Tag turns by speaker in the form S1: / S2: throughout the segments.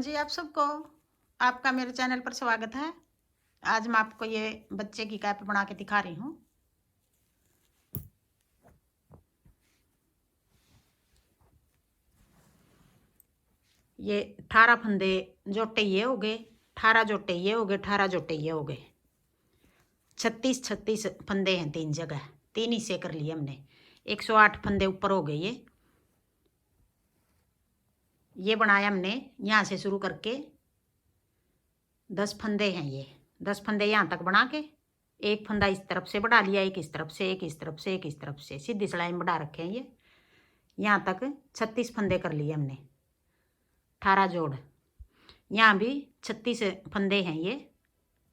S1: जी, आप सबको आपका मेरे चैनल पर स्वागत है। आज मैं आपको ये बच्चे की कैप बना के दिखा रही हूँ। ये 18 फंदे जोटे ये हो गए, 18 जोटे ये हो गए, 18 जोटे ये हो गए। 36 फंदे हैं, 3 जगह, 3 हिस्से कर लिए हमने। 108 फंदे ऊपर हो गए। ये बनाया हमने यहाँ से शुरू करके 10 फंदे हैं। ये 10 फंदे यहाँ तक बना के एक फंदा इस तरफ से बढ़ा लिया, एक इस तरफ से, एक इस तरफ से, एक इस तरफ से, सीधी सिलाई में बढ़ा रखे हैं। ये यहाँ तक 36 फंदे कर लिए हमने, 18 जोड़। यहाँ भी 36 फंदे हैं, ये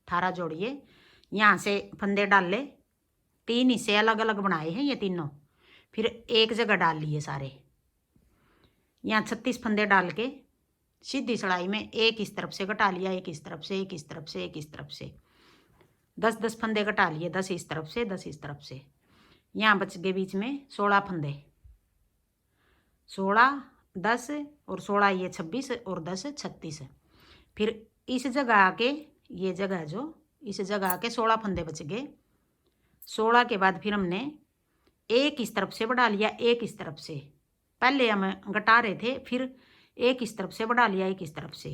S1: 18 जोड़। ये यहाँ से फंदे डाल ले, 3 हिस्से अलग अलग बनाए हैं ये तीनों, फिर एक जगह डाल लिए सारे। यहाँ 36 फंदे डाल के सीधी सिलाई में एक इस तरफ से घटा लिया, एक इस तरफ से, एक इस तरफ से, एक इस तरफ से, 10 फंदे घटा लिए, 10 इस तरफ से, 10 इस तरफ से। यहाँ बच गए बीच में 16 फंदे, 16, 10 और 16 ये 26 और 10 36। फिर इस जगह आके, ये जगह जो इस जगह आके 16 फंदे बच गए। 16 के बाद फिर हमने एक इस तरफ से बढ़ा लिया, एक इस तरफ से। पहले हम घटा रहे थे, फिर एक इस तरफ से बढ़ा लिया, एक इस तरफ से।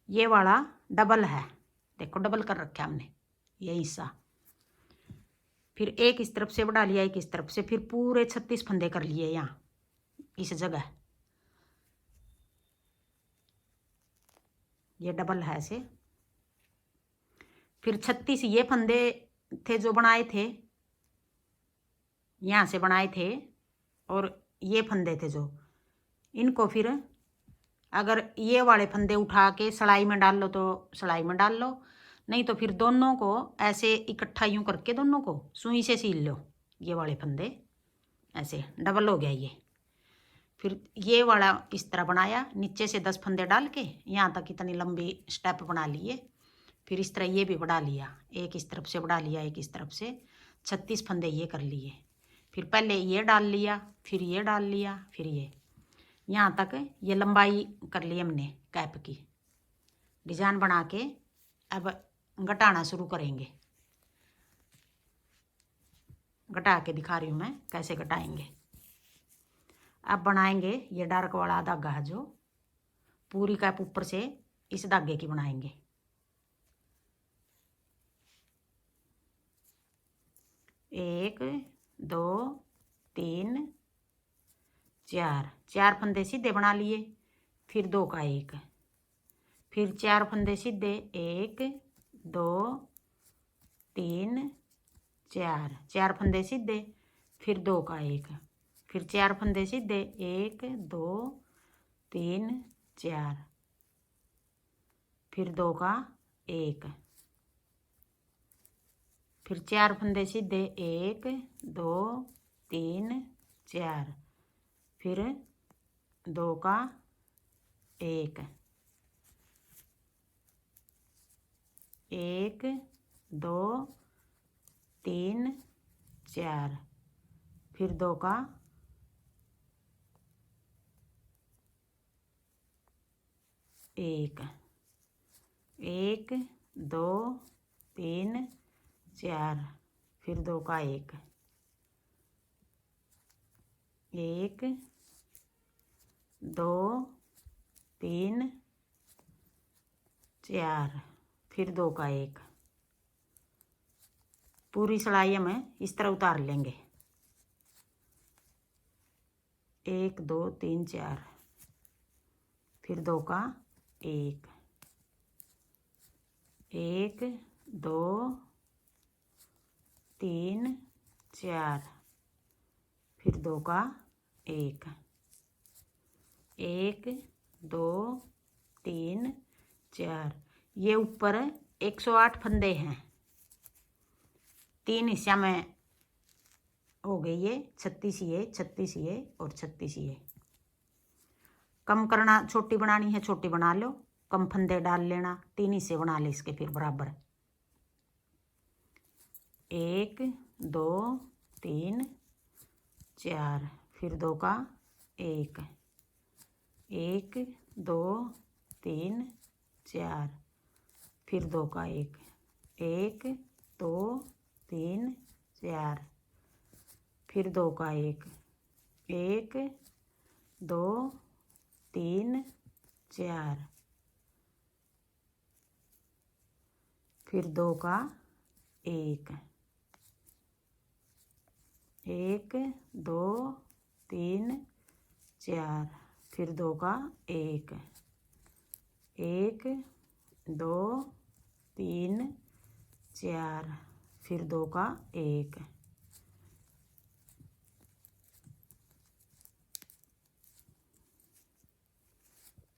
S1: ये वाला डबल है, देखो डबल कर रखा हमने ये हिस्सा। फिर एक इस तरफ से बढ़ा लिया, एक इस तरफ से, फिर पूरे 36 फंदे कर लिए यहाँ इस जगह। ये डबल है ऐसे। फिर 36 ये फंदे थे जो बनाए थे, यहाँ से बनाए थे, और ये फंदे थे जो, इनको फिर अगर ये वाले फंदे उठा के सिलाई में डाल लो तो सिलाई में डाल लो, नहीं तो फिर दोनों को ऐसे इकट्ठा यूँ करके दोनों को सुई से सील लो। ये वाले फंदे ऐसे डबल हो गया ये। फिर ये वाला इस तरह बनाया, नीचे से 10 फंदे डाल के यहाँ तक इतनी लंबी स्टेप बना लिए। फिर इस तरह ये भी बढ़ा लिया, एक इस तरफ से बढ़ा लिया, एक इस तरफ से, 36 फंदे ये कर लिए। फिर पहले ये डाल लिया, फिर ये डाल लिया, फिर ये, यहाँ तक ये लंबाई कर ली हमने कैप की। डिजाइन बना के अब घटाना शुरू करेंगे। घटा के दिखा रही हूँ मैं कैसे घटाएंगे। अब बनाएंगे ये डार्क वाला धागा है जो, पूरी कैप ऊपर से इस धागे की बनाएंगे। एक, दो, तीन, चार फंदे सीधे बना लिए, फिर 2 का 1, फिर 4 फंदे सीधे, 1, 2, 3, 4 फंदे सीधे, फिर 2 का 1, फिर 4 फंदे सीधे, 1, 2, 3, 4, फिर 2 का 1, फिर 4 फंदे सीधे, 1, 2, 3, 4, फिर 2 का 1, 1, 2, 3, 4, फिर 2 का 1, 1, 2, 3, 4, फिर 2 का 1, 1, 2, 3, 4, फिर 2 का 1। पूरी सिलाई हमें इस तरह उतार लेंगे, 1, 2, 3, 4, फिर 2 का 1, 1, 2, 3, 4, फिर 2 का 1, 1, 2, 3, 4। ये ऊपर 108 फंदे हैं, 3 हिस्सा में हो गई ये, 36 ये, 36 ये और 36 ये। कम करना, छोटी बनानी है छोटी बना लो, कम फंदे डाल लेना, 3 हिस्से बना ले इसके फिर बराबर। 1, 2, 3, 4, फिर 2 का 1, 1, दो तीन चार, फिर दो का एक, एक दो तीन चार, फिर दो का एक, एक दो तीन चार, फिर दो का एक, एक दो तीन चार, फिर दो का एक, एक दो तीन चार, फिर दो का एक,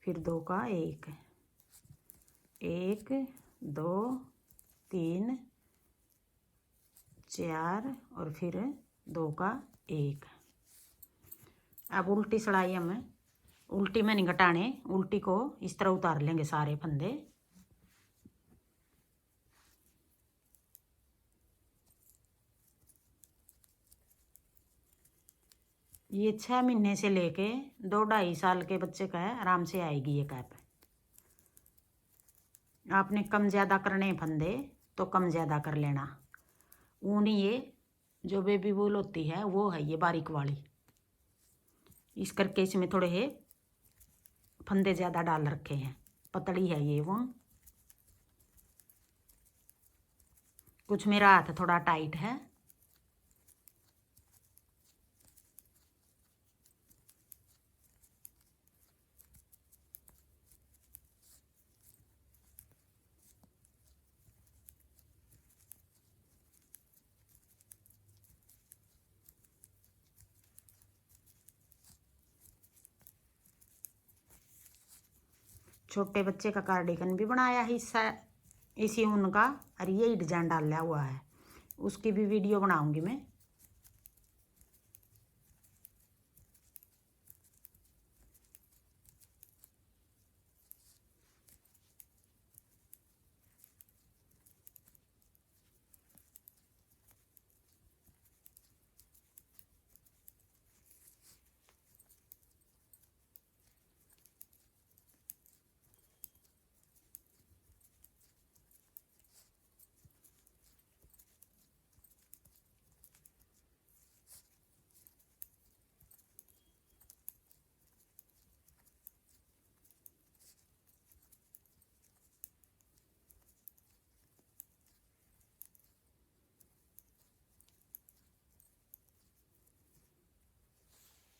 S1: फिर दो का एक, एक दो तीन चार, और फिर दो का एक। अब उल्टी सिलाई हम उल्टी में नहीं घटाने, उल्टी को इस तरह उतार लेंगे सारे फंदे। ये 6 महीने से लेके 2-2.5 साल के बच्चे का है, आराम से आएगी ये कैप। आपने कम ज़्यादा करने फंदे तो कम ज़्यादा कर लेना। ऊन ये जो बेबी वूल होती है वो है ये बारीक वाली, इस करके इसमें थोड़े है फंदे ज़्यादा डाल रखे हैं। पतली है ये ऊन। कुछ मेरा हाथ थोड़ा टाइट है। छोटे बच्चे का कार्डिगन भी बनाया है इसी ऊन का, और यही डिजाइन डाला हुआ है, उसकी भी वीडियो बनाऊंगी मैं।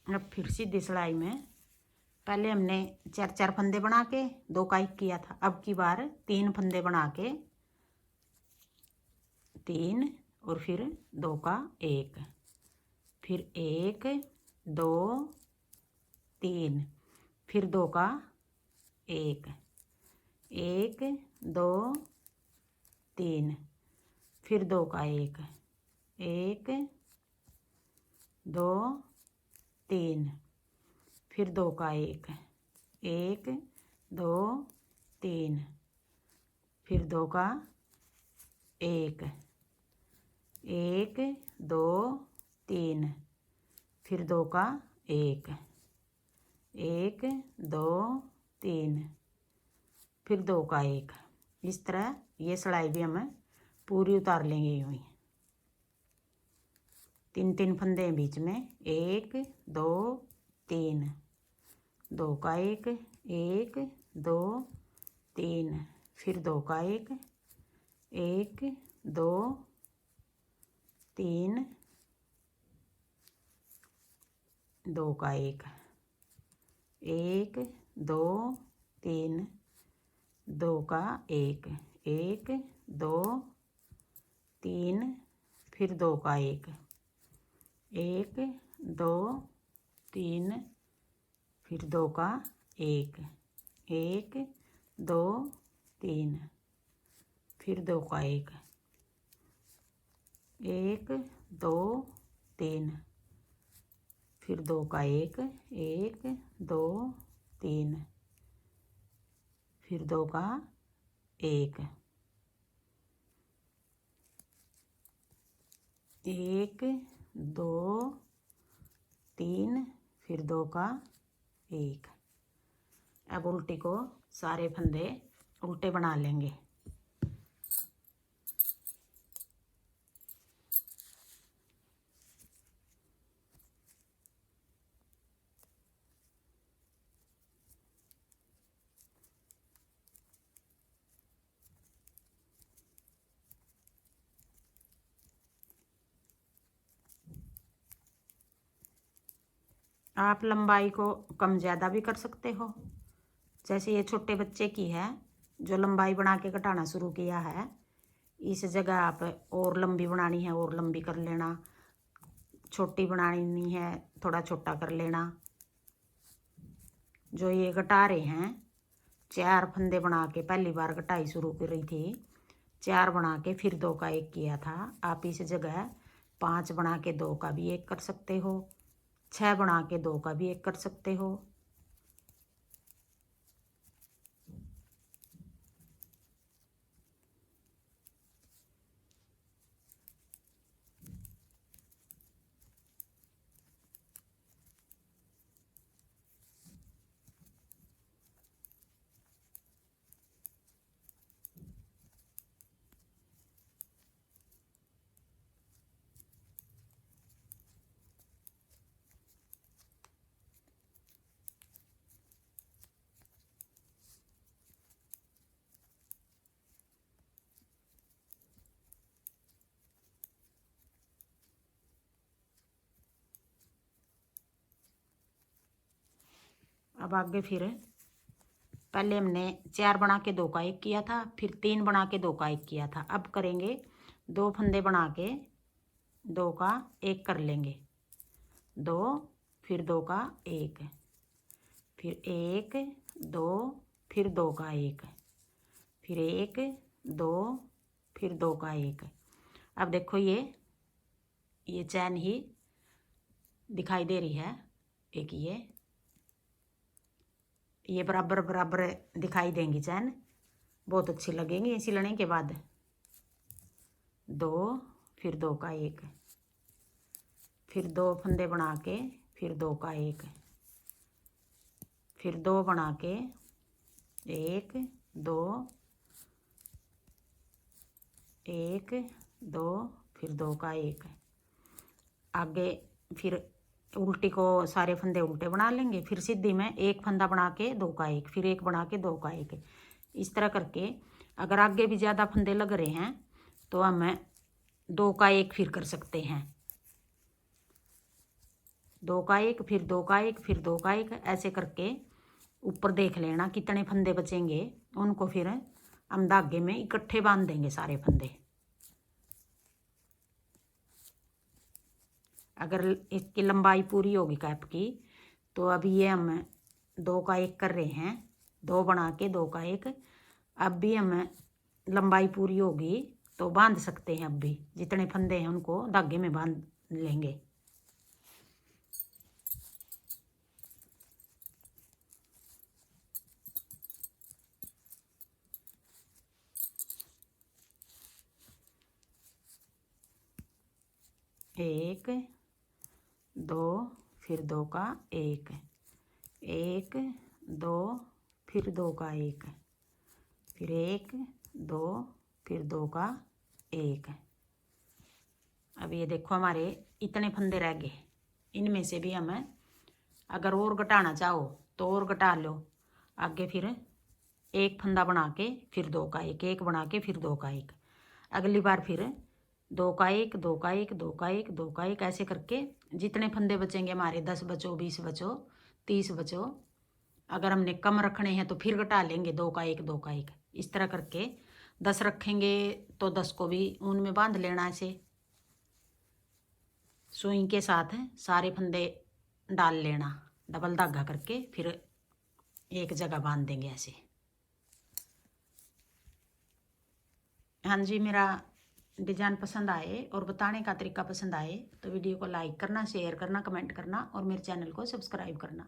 S1: अब फिर सीधी सिलाई में पहले हमने 4-4 फंदे बना के 2 का 1 किया था, अब की बार 3 फंदे बना के 3, और फिर 2 का 1, फिर 1 2 3, फिर 2 का 1, 1 2 3, फिर 2 का 1, 1 2 3, फिर 2 का 1, 1 2 3, फिर 2 का 1, 1 2 3, फिर 2 का 1, 1 2 3, फिर 2 का 1। इस तरह ये सिलाई भी हम पूरी उतार लेंगे यूं ही। 3-3 फंदे हैं बीच में, 1 2 3, 2 का 1, 1 2 3, फिर 2 का 1, 1 2 3, 2 का 1, 1 2 3, 2 का 1, 1 2 3, फिर 2 का 1, 1 2 3, फिर 2 का 1, 1 2 3, फिर 2 का 1, 1 2 3, फिर 2 का 1, 1 2 3, फिर 2 का 1, 1 2 3, फिर 2 का 1। अब उल्टी को सारे फंदे उल्टे बना लेंगे। आप लंबाई को कम ज़्यादा भी कर सकते हो। जैसे ये छोटे बच्चे की है, जो लंबाई बना के कटाना शुरू किया है, इस जगह आप और लंबी बनानी है और लंबी कर लेना, छोटी बनानी है थोड़ा छोटा कर लेना। जो ये कटा रहे हैं, 4 फंदे बना के पहली बार कटाई शुरू करी थी, 4 बना के फिर 2 का 1 किया था। आप इस जगह 5 बना के 2 का भी 1 कर सकते हो, 6 बना के 2 का भी 1 कर सकते हो। अब आगे फिर पहले हमने 4 बना के 2 का 1 किया था, फिर 3 बना के 2 का 1 किया था। अब करेंगे 2 फंदे बना के 2 का 1 कर लेंगे, 2 फिर 2 का 1, फिर 1 2 फिर 2 का 1, फिर 1 2 फिर 2 का 1। अब देखो ये चैन ही दिखाई दे रही है, एक ये बराबर बराबर दिखाई देंगी चैन, बहुत अच्छी लगेंगी सिलने के बाद। 2 फिर 2 का 1, फिर 2 फंदे बना के फिर 2 का 1, फिर 2 बना के 1 2 1 2 फिर 2 का 1। आगे फिर उल्टी को सारे फंदे उल्टे बना लेंगे, फिर सीधी में 1 फंदा बना के 2 का 1, फिर 1 बना के 2 का 1। इस तरह करके अगर आगे भी ज़्यादा फंदे लग रहे हैं तो हम 2 का 1 फिर कर सकते हैं, 2 का 1 फिर 2 का 1 फिर 2 का 1, ऐसे करके ऊपर देख लेना कितने फंदे बचेंगे, उनको फिर हम धागे में इकट्ठे बांध देंगे सारे फंदे। अगर इसकी लंबाई पूरी होगी कैप की तो अभी ये हम 2 का 1 कर रहे हैं, 2 बना के 2 का 1। अब भी हम लंबाई पूरी होगी तो बांध सकते हैं, अब भी जितने फंदे हैं उनको धागे में बांध लेंगे। एक 2 फिर 2 का 1, 1 2 फिर 2 का 1, फिर 1 2 फिर 2 का 1। अब ये देखो हमारे इतने फंदे रह गए, इनमें से भी हमें अगर और घटाना चाहो तो और घटा लो। आगे फिर 1 फंदा बना के फिर 2 का 1, 1 बना के फिर 2 का 1। अगली बार फिर 2 का 1 2 का 1 2 का 1 2 का 1, ऐसे करके जितने फंदे बचेंगे हमारे 10 बचो 20 बचो 30 बचो, अगर हमने कम रखने हैं तो फिर घटा लेंगे 2 का 1 2 का 1। इस तरह करके 10 रखेंगे तो 10 को भी ऊन में बांध लेना। ऐसे सुई के साथ सारे फंदे डाल लेना, डबल धागा करके फिर एक जगह बांध देंगे ऐसे। हाँ जी, मेरा डिज़ाइन पसंद आए और बताने का तरीका पसंद आए तो वीडियो को लाइक करना, शेयर करना, कमेंट करना और मेरे चैनल को सब्सक्राइब करना।